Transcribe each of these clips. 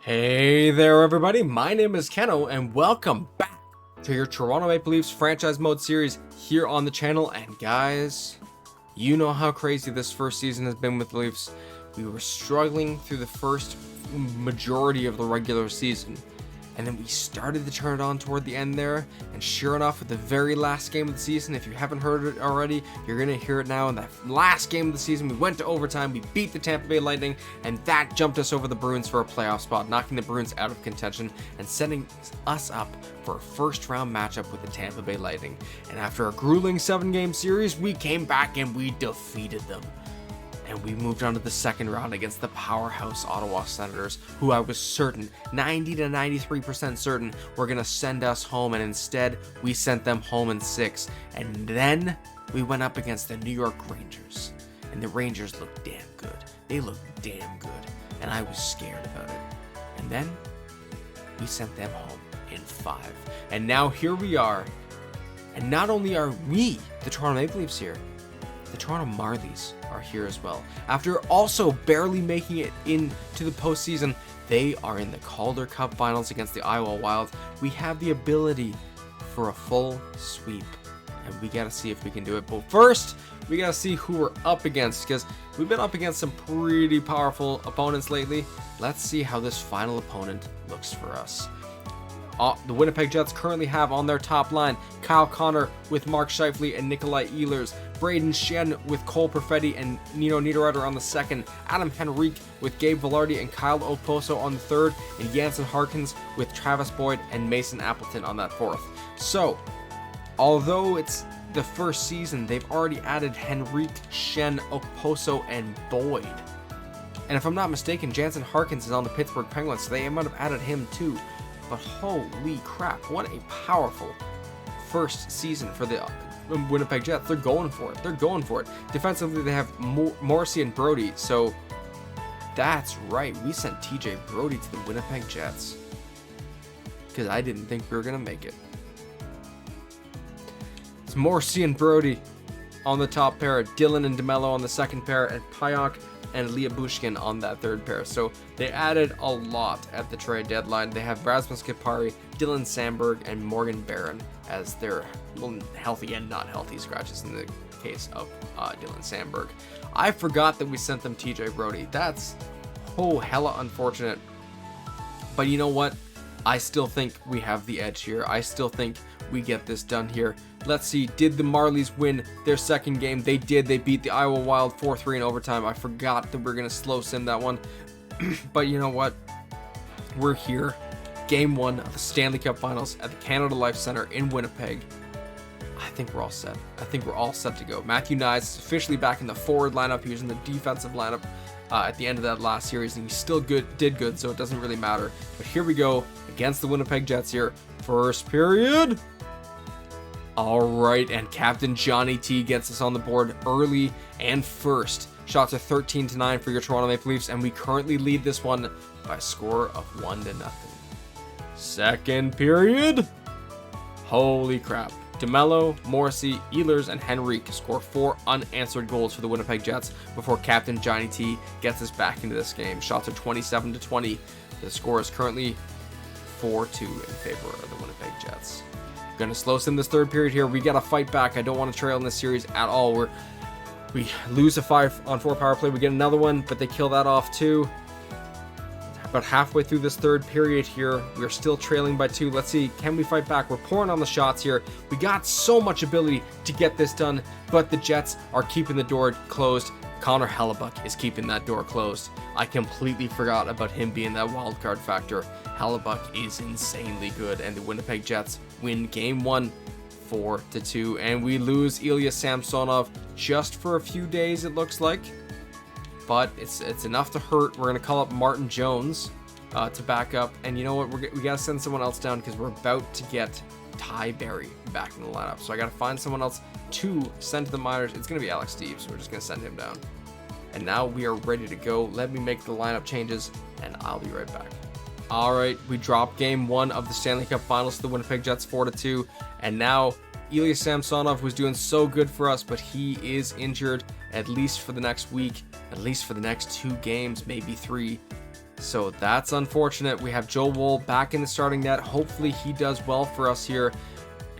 Hey there everybody, my name is Keno and welcome back to your Toronto Maple Leafs franchise mode series here on the channel. And guys, you know how crazy this first season has been with the Leafs. We were struggling through the first majority of the regular season, and then we started to turn it on toward the end there, and sure enough, with the very last game of the season, if you haven't heard it already, you're gonna hear it now. In that last game of the season, we went to overtime, we beat the Tampa Bay Lightning, and that jumped us over the Bruins for a playoff spot, knocking the Bruins out of contention and setting us up for a first round matchup with the Tampa Bay Lightning. And after a grueling 7-game series, we came back and we defeated them. And we moved on to the second round against the powerhouse Ottawa Senators, who I was certain, 90 to 93% certain, were going to send us home, and instead we sent them home in 6. And then we went up against the New York Rangers, and the Rangers looked damn good. They looked damn good, and I was scared about it. And then we sent them home in 5. And now here we are, and not only are we, the Toronto Maple Leafs, here, the Toronto Marlies are here as well. After also barely making it into the postseason, they are in the Calder Cup finals against the Iowa Wild. We have the ability for a full sweep, and we got to see if we can do it. But first, we got to see who we're up against, because we've been up against some pretty powerful opponents lately. Let's see how this final opponent looks for us. The Winnipeg Jets currently have on their top line Kyle Connor with Mark Scheifele and Nikolai Ehlers, Braden Shen with Cole Perfetti and Nino Niederreiter on the second, Adam Henrique with Gabe Velarde and Kyle Okposo on the third, and Jansen Harkins with Travis Boyd and Mason Appleton on that fourth. So, although it's the first season, they've already added Henrique, Shen, Okposo, and Boyd. And if I'm not mistaken, Jansen Harkins is on the Pittsburgh Penguins, so they might have added him too. But holy crap, what a powerful first season for the Winnipeg Jets. They're going for it. They're going for it. Defensively, they have Morrissey and Brody. So that's right. We sent TJ Brody to the Winnipeg Jets because I didn't think we were going to make it. It's Morrissey and Brody on the top pair, Dylan and DeMello on the second pair, and Pionk and Leah Bushkin on that third pair. So they added a lot at the trade deadline. They have Rasmus Kupari, Dylan Sandberg, and Morgan Barron as their healthy and not healthy scratches in the case of Dylan Sandberg. I forgot that we sent them TJ Brody. That's hella unfortunate. But you know what? I still think we have the edge here. I still think we get this done here. Let's see, did the Marlies win their second game? They did. They beat the Iowa Wild 4-3 in overtime. I forgot that we're going to slow sim that one. But you know what? We're here. Game 1 of the Stanley Cup Finals at the Canada Life Center in Winnipeg. I think we're all set. I think we're all set to go. Matthew Knies is officially back in the forward lineup. He was in the defensive lineup at the end of that last series, and he still did good, so it doesn't really matter. But here we go against the Winnipeg Jets here. First period. All right, and Captain Johnny T gets us on the board early and first. Shots are 13-9 for your Toronto Maple Leafs, and we currently lead this one by a score of 1-0. Second period. Holy crap. DeMello, Morrissey, Ehlers, and Henrique score 4 unanswered goals for the Winnipeg Jets before Captain Johnny T gets us back into this game. Shots are 27-20. The score is currently 4-2 in favor of the Winnipeg Jets. Gonna slow sim this third period here. We gotta fight back. I don't want to trail in this series at all. We lose a 5-on-4 power play. We get another one, but they kill that off too. About halfway through this third period here, we're still trailing by 2. Let's see, can we fight back? We're pouring on the shots here. We got so much ability to get this done, but the Jets are keeping the door closed. Connor Hellebuyck is keeping that door closed. I completely forgot about him being that wild card factor. Hellebuyck is insanely good, and the Winnipeg Jets win game 1 4-2, and we lose Ilya Samsonov just for a few days, it looks like. But it's enough to hurt. We're going to call up Martin Jones to back up. And you know what? We got to send someone else down because we're about to get Ty Berry back in the lineup. So I got to find someone else to send to the minors. It's going to be Alex Steeves, so we're just going to send him down. And now we are ready to go. Let me make the lineup changes, and I'll be right back. All right, we dropped game 1 of the Stanley Cup Finals to the Winnipeg Jets 4-2. And now Ilya Samsonov was doing so good for us, but he is injured at least for the next week, at least for the next 2 games, maybe 3. So that's unfortunate. We have Joe Wool back in the starting net. Hopefully he does well for us here.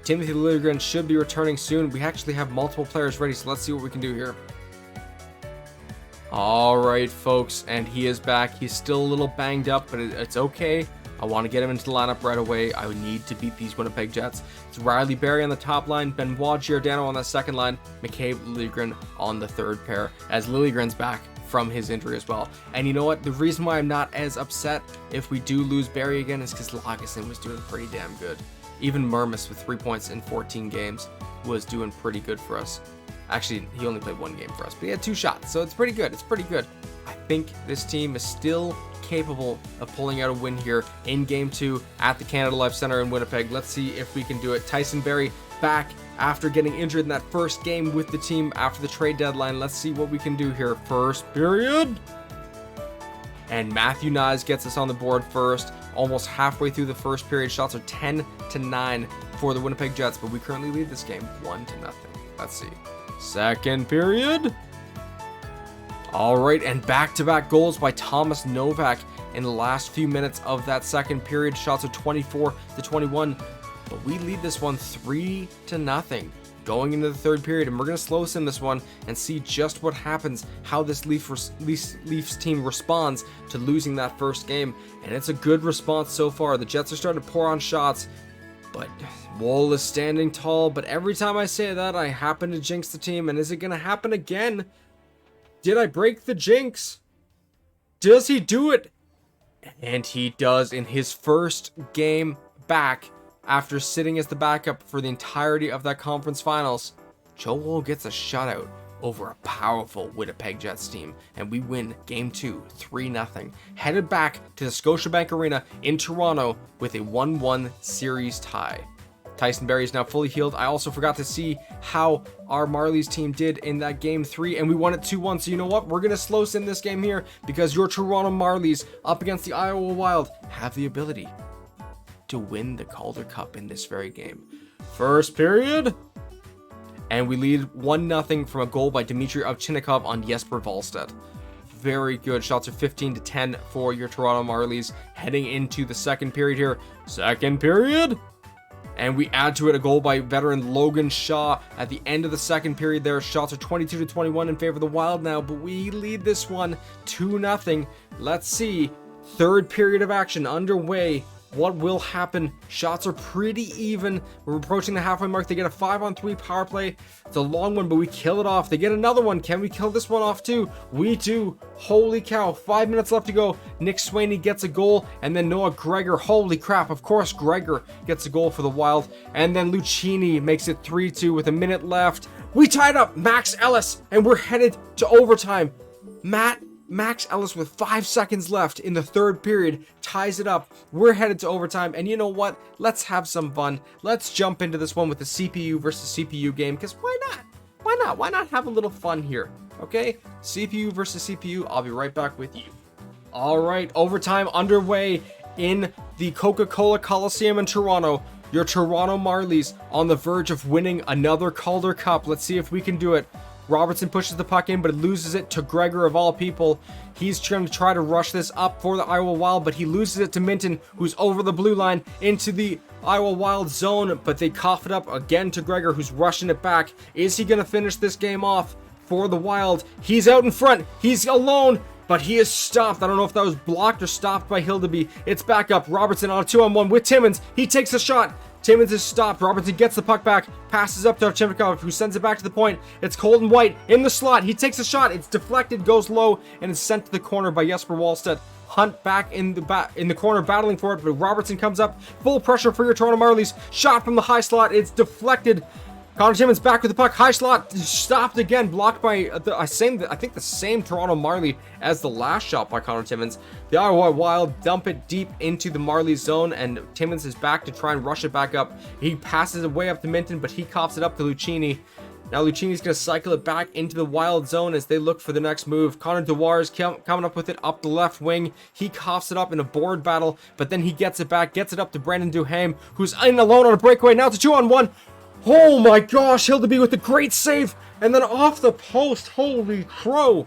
Timothy Liljegren should be returning soon. We actually have multiple players ready, so let's see what we can do here. All right, folks, and he is back. He's still a little banged up, but it's okay. I want to get him into the lineup right away. I need to beat these Winnipeg Jets. It's Riley Berry on the top line, Benoit Giordano on the second line, McCabe Liljegren on the third pair, as Liljegren's back from his injury as well. And you know what? The reason why I'm not as upset if we do lose Berry again is because Lagesson was doing pretty damn good. Even Murmis with 3 points in 14 games was doing pretty good for us. Actually, he only played 1 game for us, but he had 2 shots, so it's pretty good. It's pretty good. I think this team is still capable of pulling out a win here in Game 2 at the Canada Life Center in Winnipeg. Let's see if we can do it. Tyson Barrie back after getting injured in that first game with the team after the trade deadline. Let's see what we can do here. First period. And Matthew Nyes gets us on the board first. Almost halfway through the first period. Shots are 10-9 for the Winnipeg Jets, but we currently lead this game 1-0. Let's see. Second period. All right, and back-to-back goals by Thomas Novak in the last few minutes of that second period. Shots are 24-21, but we lead this one 3-0 going into the third period, and we're going to slow sim this one and see just what happens, how this Leafs team responds to losing that first game, and it's a good response so far. The Jets are starting to pour on shots, but Wool is standing tall, but every time I say that, I happen to jinx the team, and is it going to happen again? Did I break the jinx? Does he do it? And he does in his first game back after sitting as the backup for the entirety of that conference finals. Joe Wool gets a shutout over a powerful Winnipeg Jets team, and we win Game 2 3-0, headed back to the Scotiabank Arena in Toronto with a 1-1 series tie. Tyson Barrie is now fully healed. I also forgot to see how our Marlies team did in that Game 3, and we won it 2-1. So you know what? We're going to slow sim this game here because your Toronto Marlies up against the Iowa Wild have the ability to win the Calder Cup in this very game. First period, and we lead 1-0 from a goal by Dmitry Ovchinnikov on Jesper Wallstedt. Very good. Shots are 15-10 for your Toronto Marlies heading into the second period here. Second period. And we add to it a goal by veteran Logan Shaw at the end of the second period there. Shots are 22-21 in favor of the Wild now, but we lead this one 2-0. Let's see. Third period of action underway. What will happen? Shots are pretty even. We're approaching the halfway mark. They get a 5-on-3 power play. It's a long one, but we kill it off. They get another one. Can we kill this one off too? We do. Holy cow. 5 minutes left to go. Nick Swaney gets a goal, and then Noah Gregor. Holy crap. Of course, Gregor gets a goal for the Wild. And then Lucchini makes it 3-2 with a minute left. We tied up Max Ellis, and we're headed to overtime. Max Ellis with 5 seconds left in the third period ties it up. We're headed to overtime, and you know what? Let's have some fun. Let's jump into this one with the CPU versus CPU game, because why not? Why not? Why not have a little fun here? Okay? CPU versus CPU. I'll be right back with you. All right, overtime underway in the Coca-Cola Coliseum in Toronto. Your Toronto Marlies on the verge of winning another Calder Cup. Let's see if we can do it. Robertson pushes the puck in, but loses it to Gregor of all people. He's trying to rush this up for the Iowa Wild, but he loses it to Minton, who's over the blue line into the Iowa Wild zone, but they cough it up again to Gregor, who's rushing it back. Is he going to finish this game off for the Wild? He's out in front. He's alone, but he is stopped. I don't know if that was blocked or stopped by Hildeby. It's back up. Robertson on a 2-on-1 with Timmins. He takes a shot. Timmins is stopped. Robertson gets the puck back, passes up to Ovchinnikov, who sends it back to the point. It's Colton White in the slot. He takes a shot. It's deflected, goes low, and is sent to the corner by Jesper Wallstedt. Hunt back in the corner, battling for it, but Robertson comes up. Full pressure for your Toronto Marlies. Shot from the high slot. It's deflected. Connor Timmins back with the puck. High slot. Stopped again. Blocked by, I think, the same Toronto Marlie as the last shot by Connor Timmins. The Iowa Wild dump it deep into the Marlies zone, and Timmins is back to try and rush it back up. He passes it way up to Minton, but he coughs it up to Lucchini. Now Lucchini's going to cycle it back into the Wild zone as they look for the next move. Connor Dewar is coming up with it up the left wing. He coughs it up in a board battle, but then he gets it back, gets it up to Brandon Duham, who's in alone on a breakaway. Now it's a 2-on-1. Oh my gosh, Hildeby with a great save, and then off the post. Holy crow.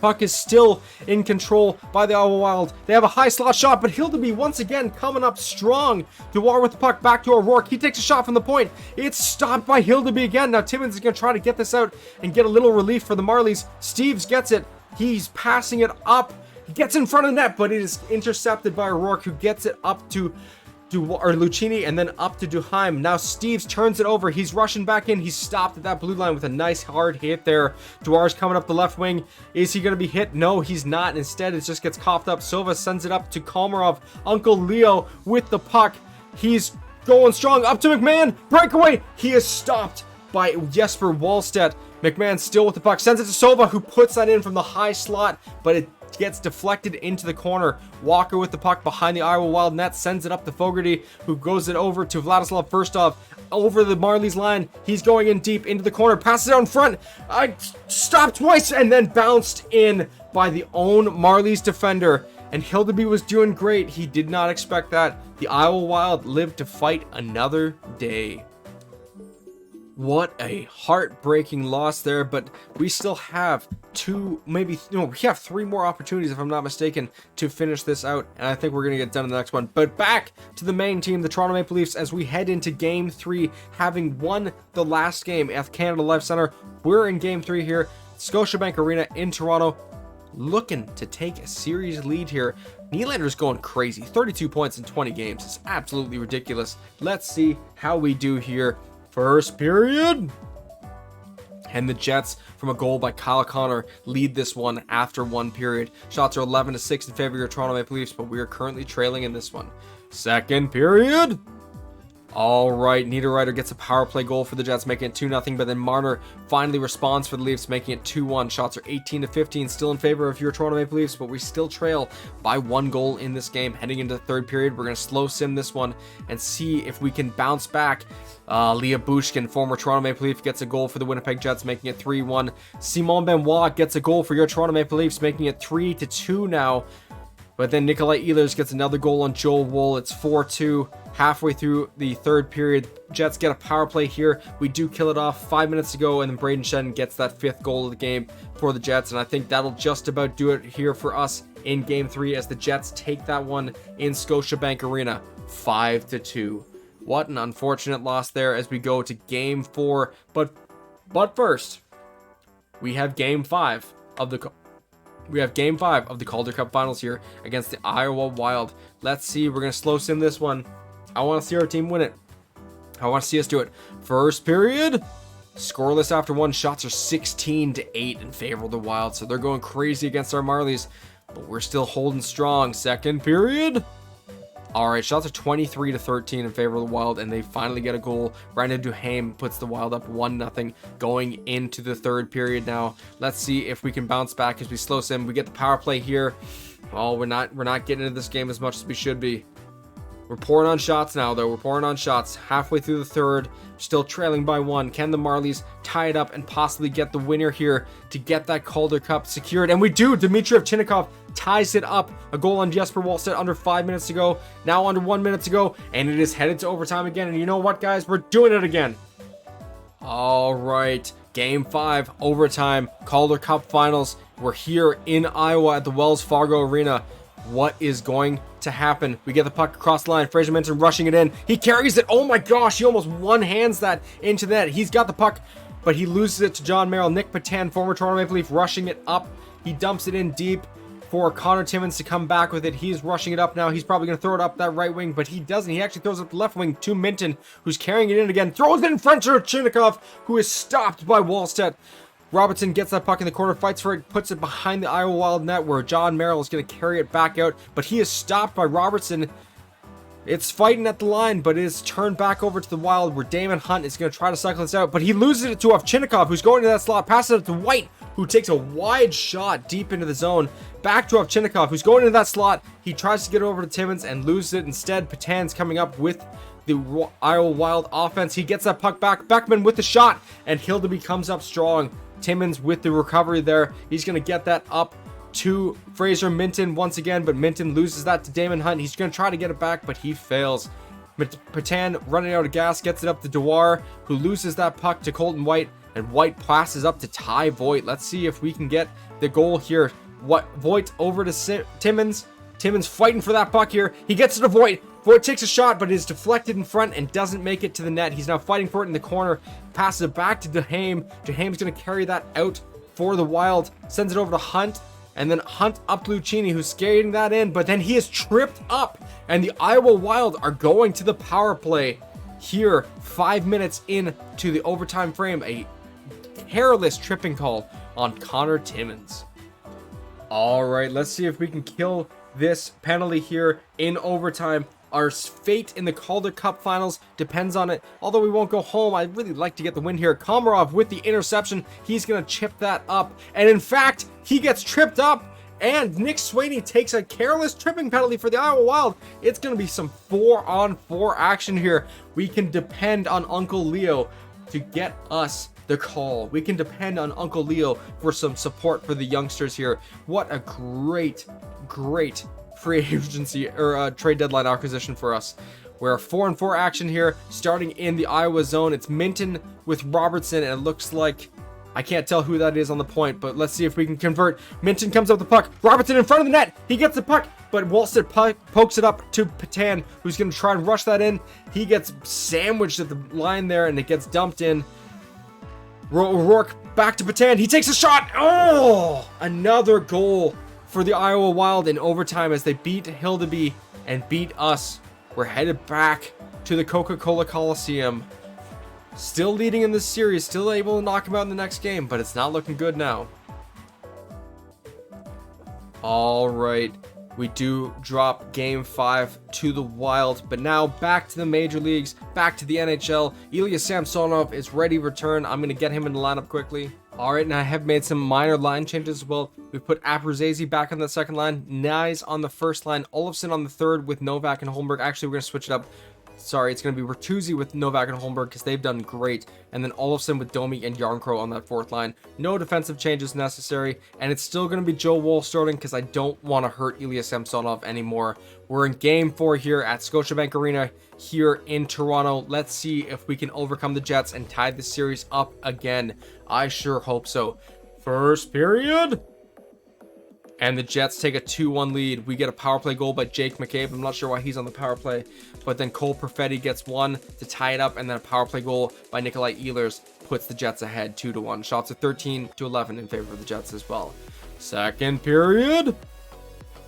Puck is still in control by the Iowa Wild. They have a high slot shot, but Hildeby once again coming up strong. Dewar with the puck back to O'Rourke. He takes a shot from the point. It's stopped by Hildeby again. Now Timmins is going to try to get this out and get a little relief for the Marlies. Steves gets it. He's passing it up. He gets in front of the net, but it is intercepted by O'Rourke, who gets it up to Lucchini and then up to Duheim. Now Steves turns it over. He's rushing back in. He's stopped at that blue line with a nice hard hit there. Duar's coming up the left wing. Is he going to be hit? No, he's not. Instead, it just gets coughed up. Sova sends it up to Komarov. Uncle Leo with the puck. He's going strong up to McMahon. Breakaway. He is stopped by Jesper Wallstedt. McMahon still with the puck. Sends it to Sova, who puts that in from the high slot, but it gets deflected into the corner. Walker with the puck behind the Iowa Wild net, sends it up to Fogarty, who goes it over to Vladislav Firstov over the Marlies line. He's going in deep into the corner, passes it out in front. Stopped twice and then bounced in by the own Marlies defender. And Hildeby was doing great. He did not expect that. The Iowa Wild lived to fight another day. What a heartbreaking loss there, but we still have we have 3 more opportunities, if I'm not mistaken, to finish this out, and I think we're going to get done in the next one. But back to the main team, the Toronto Maple Leafs, as we head into Game 3, having won the last game at Canada Life Centre. We're in Game 3 here, Scotiabank Arena in Toronto, looking to take a series lead here. Nylander's going crazy, 32 points in 20 games. It's absolutely ridiculous. Let's see how we do here. First period, and the Jets, from a goal by Kyle Connor, lead this one after 1 period. Shots are 11-6 in favor of your Toronto Maple Leafs, but we are currently trailing in this one. Second period. All right, Niederreiter gets a power play goal for the Jets, making it 2-0, but then Marner finally responds for the Leafs, making it 2-1. Shots are 18-15, still in favor of your Toronto Maple Leafs, but we still trail by 1 goal in this game. Heading into the third period, we're going to slow sim this one and see if we can bounce back. Lyubushkin, former Toronto Maple Leaf, gets a goal for the Winnipeg Jets, making it 3-1. Simon Benoit gets a goal for your Toronto Maple Leafs, making it 3-2 now. But then Nikolai Ehlers gets another goal on Joel Woll. It's 4-2. Halfway through the third period, Jets get a power play here. We do kill it off 5 minutes ago, and then Braden Shen gets that 5th goal of the game for the Jets. And I think that'll just about do it here for us in Game 3, as the Jets take that one in Scotiabank Arena, 5-2. What an unfortunate loss there as we go to Game 4. But first, we have Game 5 of the Calder Cup Finals here against the Iowa Wild. Let's see. We're going to slow sim this one. I want to see our team win it. I want to see us do it. First period, scoreless after 1. Shots are 16-8 in favor of the Wild, so they're going crazy against our Marlies, but we're still holding strong. Second period. All right, shots are 23-13 in favor of the Wild, and they finally get a goal. Brandon Duhaime puts the Wild up 1-0 going into the third period now. Let's see if we can bounce back as we slow sim. We get the power play here. Oh, we're not getting into this game as much as we should be. We're pouring on shots now, though. We're pouring on shots. Halfway through the third, still trailing by 1. Can the Marlies tie it up and possibly get the winner here to get that Calder Cup secured? And we do. Dmitriev Chinnikov ties it up. A goal on Jesper Wallstedt under 5 minutes to go. Now under 1 minute to go. And it is headed to overtime again. And you know what, guys? We're doing it again. All right. Game 5, overtime, Calder Cup Finals. We're here in Iowa at the Wells Fargo Arena. What is going to happen? We get the puck across the line. Fraser Minton rushing it in. He carries it. Oh my gosh, he almost one-hands that into the net. He's got the puck, but he loses it to John Merrill. Nick Patan, former Toronto Maple Leaf, rushing it up. He dumps it in deep for Connor Timmins to come back with it. He's rushing it up now. He's probably going to throw it up that right wing, but he doesn't. He actually throws it up the left wing to Minton, who's carrying it in again. Throws it in front to Chinnikov, who is stopped by Wallstedt. Robertson gets that puck in the corner, fights for it, puts it behind the Iowa Wild net, where John Merrill is going to carry it back out, but he is stopped by Robertson. It's fighting at the line, but it is turned back over to the Wild, where Damon Hunt is going to try to cycle this out, but he loses it to Ovchinnikov, who's going to that slot, passes it to White, who takes a wide shot deep into the zone. Back to Ovchinnikov, who's going into that slot. He tries to get over to Timmins and loses it. Instead, Patan's coming up with the Iowa Wild offense. He gets that puck back. Beckman with the shot, and Hildeby comes up strong. Timmins with the recovery there. He's going to get that up to Fraser Minton once again, but Minton loses that to Damon Hunt. He's going to try to get it back, but he fails. Patan, running out of gas, gets it up to Dewar, who loses that puck to Colton White, and White passes up to Ty Voigt. Let's see if we can get the goal here. Voigt over to Timmins. Timmins fighting for that puck here. He gets it to Voigt. Voigt takes a shot, but is deflected in front and doesn't make it to the net. He's now fighting for it in the corner. Passes it back to Duhaime. Duhaime's going to carry that out for the Wild. Sends it over to Hunt. And then Hunt up to Lucchini, who's skating that in. But then he is tripped up. And the Iowa Wild are going to the power play here. 5 minutes into the overtime frame. A careless tripping call on Connor Timmins. All right, let's see if we can kill this penalty here in overtime. Our fate in the Calder Cup finals depends on it. Although we won't go home, I'd really like to get the win here. Komarov with the interception. He's going to chip that up. And in fact, he gets tripped up. And Nick Sweeney takes a careless tripping penalty for the Iowa Wild. It's going to be some 4-on-4 action here. We can depend on Uncle Leo to get us the call. We can depend on Uncle Leo for some support for the youngsters here. What a great free agency or trade deadline acquisition for us. We're 4-on-4 action here, starting in the Iowa zone. It's Minton with Robertson, and it looks like I can't tell who that is on the point, but let's see if we can convert. Minton comes up the puck. Robertson in front of the net. He gets the puck, but Wallstead pokes it up to Patan, who's going to try and rush that in. He gets sandwiched at the line there, and it gets dumped in. Rourke back to Patan. He takes a shot. Oh, another goal for the Iowa Wild in overtime as they beat Hildeby and beat us. We're headed back to the Coca-Cola Coliseum. Still leading in this series, still able to knock him out in the next game, but it's not looking good now. All right, we do drop Game 5 to the Wild, but now back to the major leagues, back to the NHL. Ilya Samsonov is ready to return. I'm going to get him in the lineup quickly. All right, now I have made some minor line changes as well. We put Abruzzese back on the second line, Nyes on the first line, Olofsson on the third with Novak and Holmberg. Actually, we're going to switch it up. Sorry, it's going to be Bertuzzi with Novak and Holmberg because they've done great. And then Olofsson with Domi and Yarncrow on that fourth line. No defensive changes necessary. And it's still going to be Joe Woll starting because I don't want to hurt Ilya Samsonov anymore. We're in Game 4 here at Scotiabank Arena here in Toronto. Let's see if we can overcome the Jets and tie the series up again. I sure hope so. First period. And the Jets take a 2-1 lead. We get a power play goal by Jake McCabe. I'm not sure why he's on the power play. But then Cole Perfetti gets one to tie it up. And then a power play goal by Nikolai Ehlers puts the Jets ahead 2-1. Shots at 13-11 in favor of the Jets as well. Second period.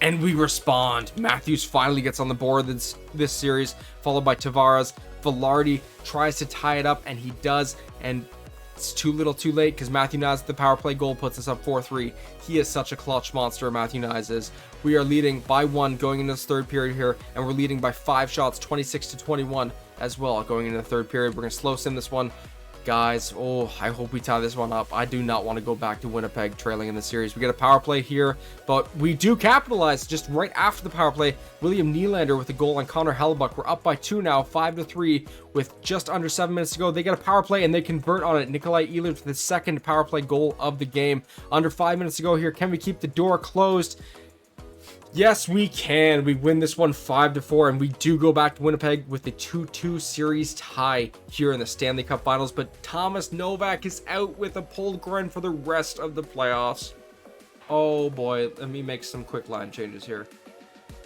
And we respond. Matthews finally gets on the board this series, followed by Tavares. Velarde tries to tie it up, and he does. And it's too little too late because Matthew Nyes, the power play goal, puts us up 4-3. He is such a clutch monster, Matthew Nyes is. We are leading by 1 going into this third period here, and we're leading by 5 shots, 26-21 as well going into the third period. We're going to slow sim this one. Guys, oh, I hope we tie this one up. I do not want to go back to Winnipeg trailing in the series. We get a power play here, but we do capitalize just right after the power play. William Nylander with a goal on Connor Hellebuck. We're up by 2 now, 5-3 with just under 7 minutes to go. They get a power play and they convert on it. Nikolai Ehlers with the second power play goal of the game. Under 5 minutes to go here. Can we keep the door closed? Yes, we can. We win this one 5-4, and we do go back to Winnipeg with the 2-2 series tie here in the Stanley Cup Finals. But Thomas Novak is out with a pulled groin for the rest of the playoffs. Oh boy, let me make some quick line changes here.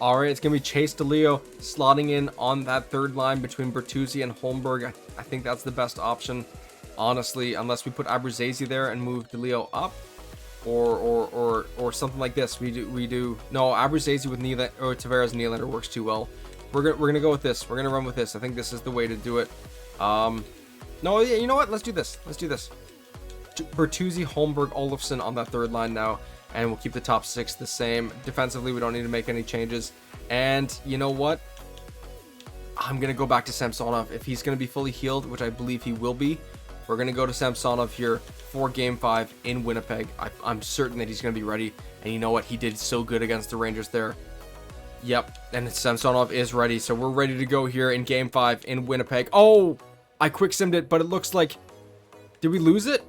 All right, it's going to be Chase DeLeo slotting in on that third line between Bertuzzi and Holmberg. I think that's the best option, honestly, unless we put Abruzzese there and move DeLeo up. Or something like this. We do no, Abruzzese with Nylander or Tavares and Nylander works too well. We're gonna go with this. We're gonna run with this. I think this is the way to do it. No, yeah, you know what? Let's do this. Bertuzzi, Holmberg, Olofsson on that third line now, and we'll keep the top 6 the same. Defensively, we don't need to make any changes. And you know what? I'm gonna go back to Samsonov if he's gonna be fully healed, which I believe he will be. We're going to go to Samsonov here for Game 5 in Winnipeg. I'm certain that he's going to be ready. And you know what? He did so good against the Rangers there. Yep, and Samsonov is ready. So we're ready to go here in Game 5 in Winnipeg. Oh, I quick simmed it, but it looks like... Did we lose it?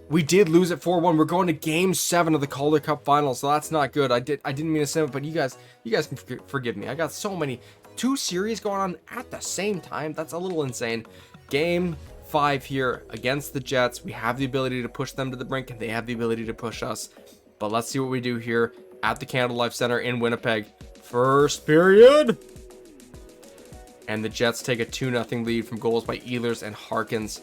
We did lose it 4-1. We're going to Game 7 of the Calder Cup Finals, so that's not good. I didn't mean to sim it, but you guys can forgive me. I got so many... 2 series going on at the same time. That's a little insane. Game 5 here against the Jets. We have the ability to push them to the brink, and they have the ability to push us. But let's see what we do here at the Canada Life Center in Winnipeg. First period. And the Jets take a 2-0 lead from goals by Ehlers and Harkins.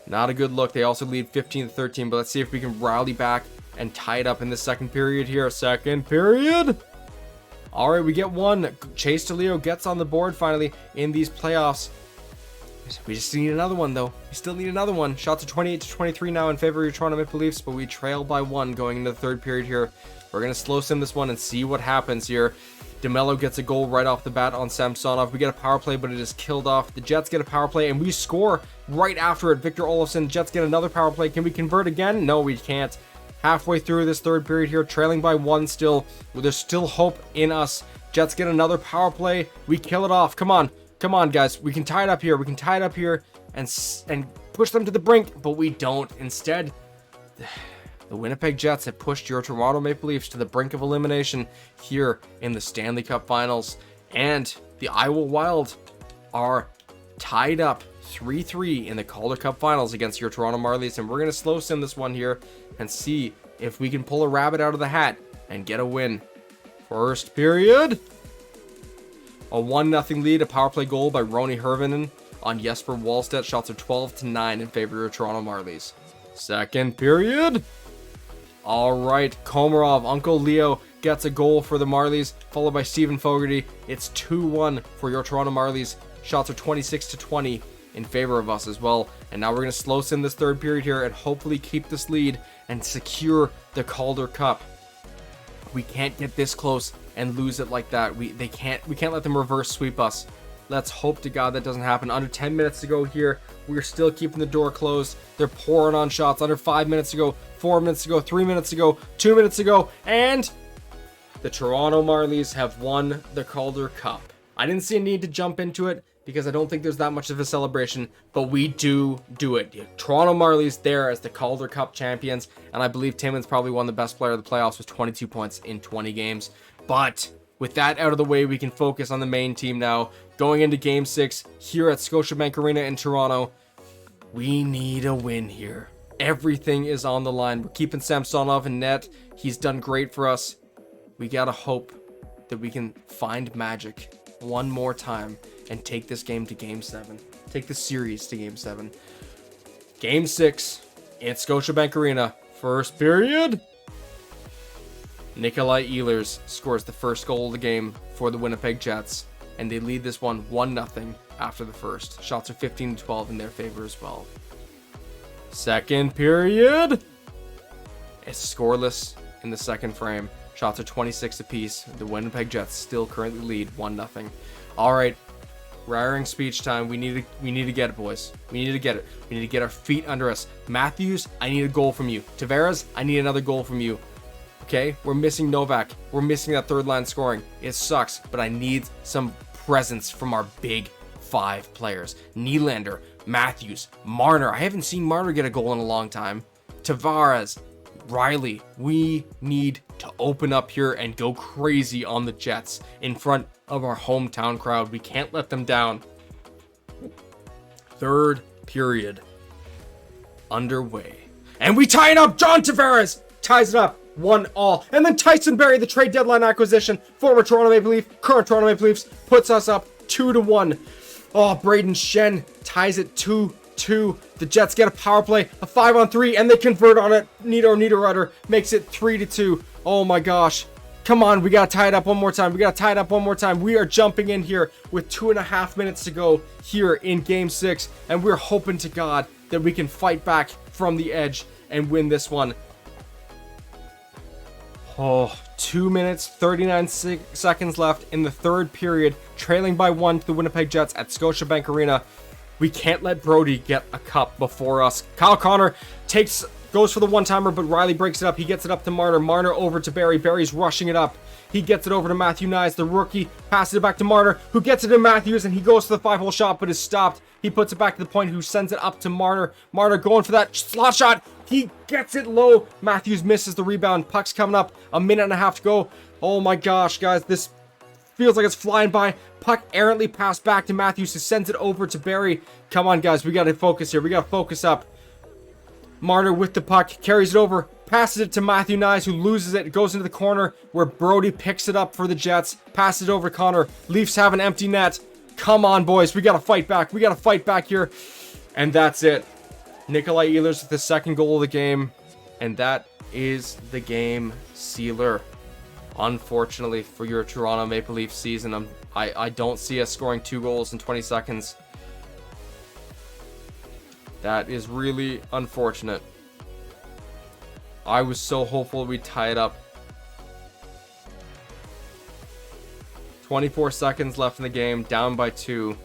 Not a good look. They also lead 15-13, but let's see if we can rally back and tie it up in the second period here. Second period. All right, we get one. Chase DeLeo gets on the board finally in these playoffs. We just need another one, though. We still need another one. Shots are 28-23 now in favor of your Toronto Maple Leafs, but we trail by 1 going into the third period here. We're going to slow sim this one and see what happens here. DeMello gets a goal right off the bat on Samsonov. We get a power play, but it is killed off. The Jets get a power play, and we score right after it. Victor Olofsson. Jets get another power play. Can we convert again? No, we can't. Halfway through this third period here, trailing by 1 still. There's still hope in us. Jets get another power play. We kill it off. Come on. Come on, guys. We can tie it up here. We can tie it up here and push them to the brink, but we don't. Instead, the Winnipeg Jets have pushed your Toronto Maple Leafs to the brink of elimination here in the Stanley Cup Finals. And the Iowa Wild are tied up 3-3 in the Calder Cup Finals against your Toronto Marlies. And we're going to slow sim this one here and see if we can pull a rabbit out of the hat and get a win. First period. A 1-0 lead, a power play goal by Roni Hirvonen on Jesper Wallstedt. Shots are 12-9 in favor of Toronto Marlies. Second period. All right, Komarov, Uncle Leo gets a goal for the Marlies, followed by Stephen Fogarty. It's 2-1 for your Toronto Marlies. Shots are 26-20 in favor of us as well. And now we're going to slow sim this third period here and hopefully keep this lead and secure the Calder Cup. We can't get this close and lose it like that. We can't let them reverse sweep us. Let's hope to God that doesn't happen. Under 10 minutes to go here. We're still keeping the door closed. They're pouring on shots. Under 5 minutes to go, 4 minutes to go, 3 minutes to go, 2 minutes to go, and the Toronto Marlies have won the Calder Cup. I didn't see a need to jump into it because I don't think there's that much of a celebration, but we do it. Toronto Marlies there as the Calder Cup champions, and I believe Timmins probably won the best player of the playoffs with 22 points in 20 games. But with that out of the way, we can focus on the main team now. Going into Game 6 here at Scotiabank Arena in Toronto, we need a win here. Everything is on the line. We're keeping Samsonov in net. He's done great for us. We gotta hope that we can find magic one more time and take this game to Game 7. Take the series to Game 7. Game 6 at Scotiabank Arena. First period. Nikolai Ehlers scores the first goal of the game for the Winnipeg Jets, and they lead this one 1-0 after the first. Shots are 15-12 in their favor as well. Second period. It's scoreless in the second frame. Shots are 26 apiece. The Winnipeg Jets still currently lead 1-0. All right, Raring speech time. We need to get it, boys. We need to get it. We need to get our feet under us. Matthews, I need a goal from you. Tavares, I need another goal from you. Okay, we're missing Novak. We're missing that third line scoring. It sucks, but I need some presence from our big 5 players. Nylander, Matthews, Marner. I haven't seen Marner get a goal in a long time. Tavares, Riley. We need to open up here and go crazy on the Jets in front of our hometown crowd. We can't let them down. Third period underway. And we tie it up. John Tavares ties it up. 1-1. And then Tyson Barrie, the trade deadline acquisition, former Toronto Maple Leaf, current Toronto Maple Leafs, puts us up 2-1. Oh, Braden Shen ties it 2-2. The Jets get a power play, a 5-on-3, and they convert on it. Niederreiter makes it 3-2. Oh my gosh. Come on, we gotta tie it up one more time. We are jumping in here with 2.5 minutes to go here in Game 6, and we're hoping to God that we can fight back from the edge and win this one. Oh, 2 minutes, 39 seconds left in the third period, trailing by 1 to the Winnipeg Jets at Scotiabank Arena. We can't let Brody get a cup before us. Kyle Connor goes for the one-timer, but Riley breaks it up. He gets it up to Marner. Marner over to Barrie. Barrie's rushing it up. He gets it over to Matthew Nyes, the rookie. Passes it back to Marner, who gets it to Matthews, and he goes to the 5-hole shot, but is stopped. He puts it back to the point, who sends it up to Marner. Marner going for that slot shot. He gets it low. Matthews misses the rebound. Puck's coming up. 1.5 minutes to go. Oh my gosh, guys. This feels like it's flying by. Puck errantly passed back to Matthews, who sends it over to Barry. Come on, guys, we got to focus here. We got to focus up. Marner with the puck, carries it over, passes it to Matthew Nyes, who loses it. It goes into the corner where Brody picks it up for the Jets. Passes it over to Connor. Leafs have an empty net. Come on, boys. We got to fight back. We got to fight back here. And that's it. Nikolai Ehlers with the second goal of the game. And that is the game sealer. Unfortunately for your Toronto Maple Leafs season, I don't see us scoring 2 goals in 20 seconds. That is really unfortunate. I was so hopeful we'd tie it up. 24 seconds left in the game, down by 2.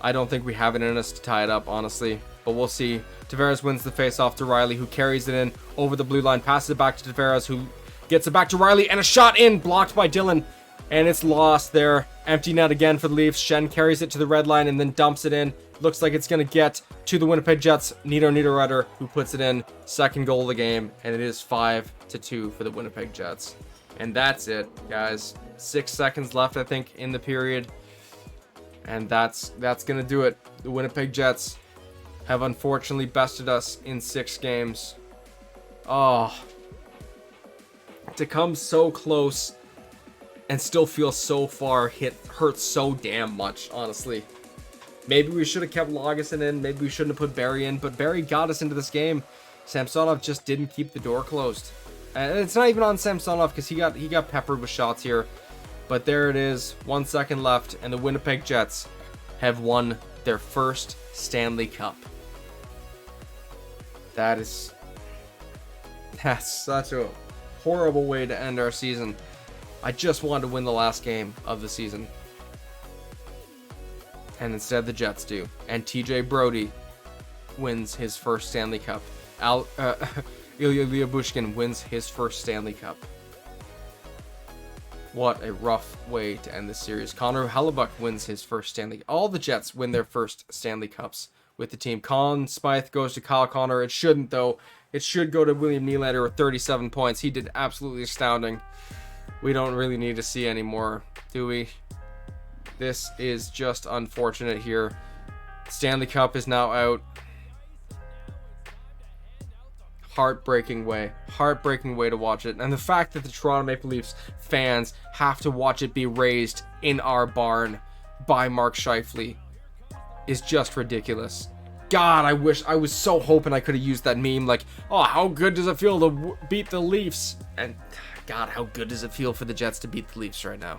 I don't think we have it in us to tie it up, honestly. But we'll see. Tavares wins the face-off to Riley, who carries it in over the blue line, passes it back to Tavares, who gets it back to Riley, and a shot in, blocked by Dylan. And it's lost there. Empty net again for the Leafs. Schenn carries it to the red line and then dumps it in. Looks like it's going to get to the Winnipeg Jets. Niederreiter, who puts it in. Second goal of the game. And it is 5-2 for the Winnipeg Jets. And that's it, guys. 6 seconds left, I think, in the period. And that's going to do it. The Winnipeg Jets have unfortunately bested us in 6 games. Oh. To come so close and still feel so far hurts so damn much, honestly. Maybe we should have kept Lagesson in. Maybe we shouldn't have put Barry in. But Barry got us into this game. Samsonov just didn't keep the door closed. And it's not even on Samsonov because he got peppered with shots here. But there it is. 1 second left. And the Winnipeg Jets have won their first Stanley Cup. That's such a horrible way to end our season. I just wanted to win the last game of the season. And instead the Jets do. And TJ Brody wins his first Stanley Cup. Ilya Lyubushkin wins his first Stanley Cup. What a rough way to end this series. Connor Hellebuck wins his first Stanley Cup. All the Jets win their first Stanley Cups with the team. Colin Spieth goes to Kyle Connor. It shouldn't, though. It should go to William Nylander with 37 points. He did absolutely astounding. We don't really need to see any more, do we? This is just unfortunate here. Stanley Cup is now out. Heartbreaking way to watch it. And the fact that the Toronto Maple Leafs fans have to watch it be raised in our barn by Mark Scheifele is just ridiculous. God, I was so hoping I could have used that meme like, oh, how good does it feel to beat the Leafs? And God, how good does it feel for the Jets to beat the Leafs right now?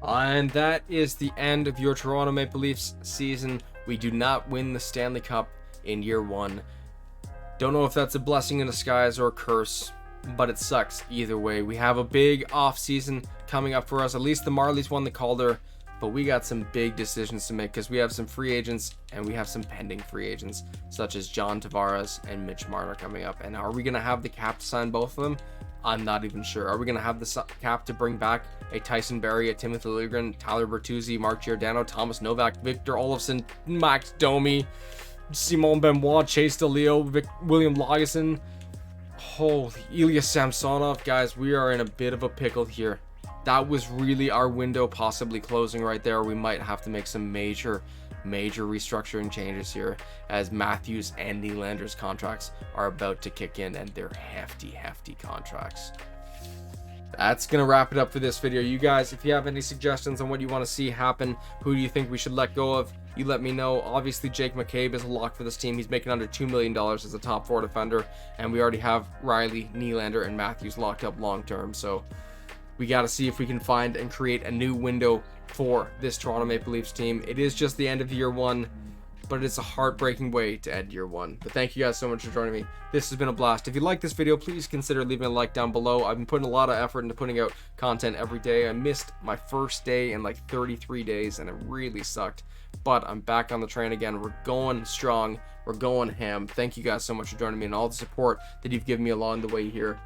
And that is the end of your Toronto Maple Leafs season. We do not win the Stanley Cup in year 1. Don't know if that's a blessing in disguise or a curse, but it sucks either way. We have a big off season coming up for us. At least the Marlies won the Calder, but we got some big decisions to make because we have some free agents and we have some pending free agents such as John Tavares and Mitch Marner coming up. And are we going to have the cap to sign both of them? I'm not even sure. Are we going to have the cap to bring back a Tyson Barrie, a Timothy Liljegren, Tyler Bertuzzi, Mark Giordano, Thomas Novak, Victor Olofsson, Max Domi, Simon Benoit, Chase DeLeo, William Lagesson, holy Ilya Samsonov. Guys, we are in a bit of a pickle here. That was really our window possibly closing right there. We might have to make some major restructuring changes here as Matthews and Nylander's contracts are about to kick in, and they're hefty contracts. That's gonna wrap it up for this video. You guys, if you have any suggestions on what you want to see happen, who do you think we should let go of, you let me know. Obviously Jake McCabe is a lock for this team. He's making under $2 million as a top 4 defender, and we already have Riley, Nylander, and Matthews locked up long term. So we got to see if we can find and create a new window for this Toronto Maple Leafs team. It is just the end of year 1, but it's a heartbreaking way to end year 1. But thank you guys so much for joining me. This has been a blast. If you like this video, please consider leaving a like down below. I've been putting a lot of effort into putting out content every day. I missed my first day in like 33 days and it really sucked, but I'm back on the train again. We're going strong. We're going ham. Thank you guys so much for joining me and all the support that you've given me along the way here.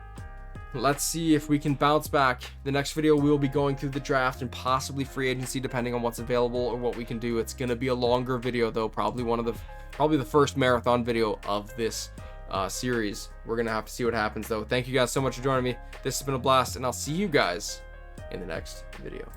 Let's see if we can bounce back. The next video we will be going through the draft and possibly free agency depending on what's available or what we can do. It's going to be a longer video though, probably the first marathon video of this series. We're gonna have to see what happens though. Thank you guys so much for joining me. This has been a blast, and I'll see you guys in the next video.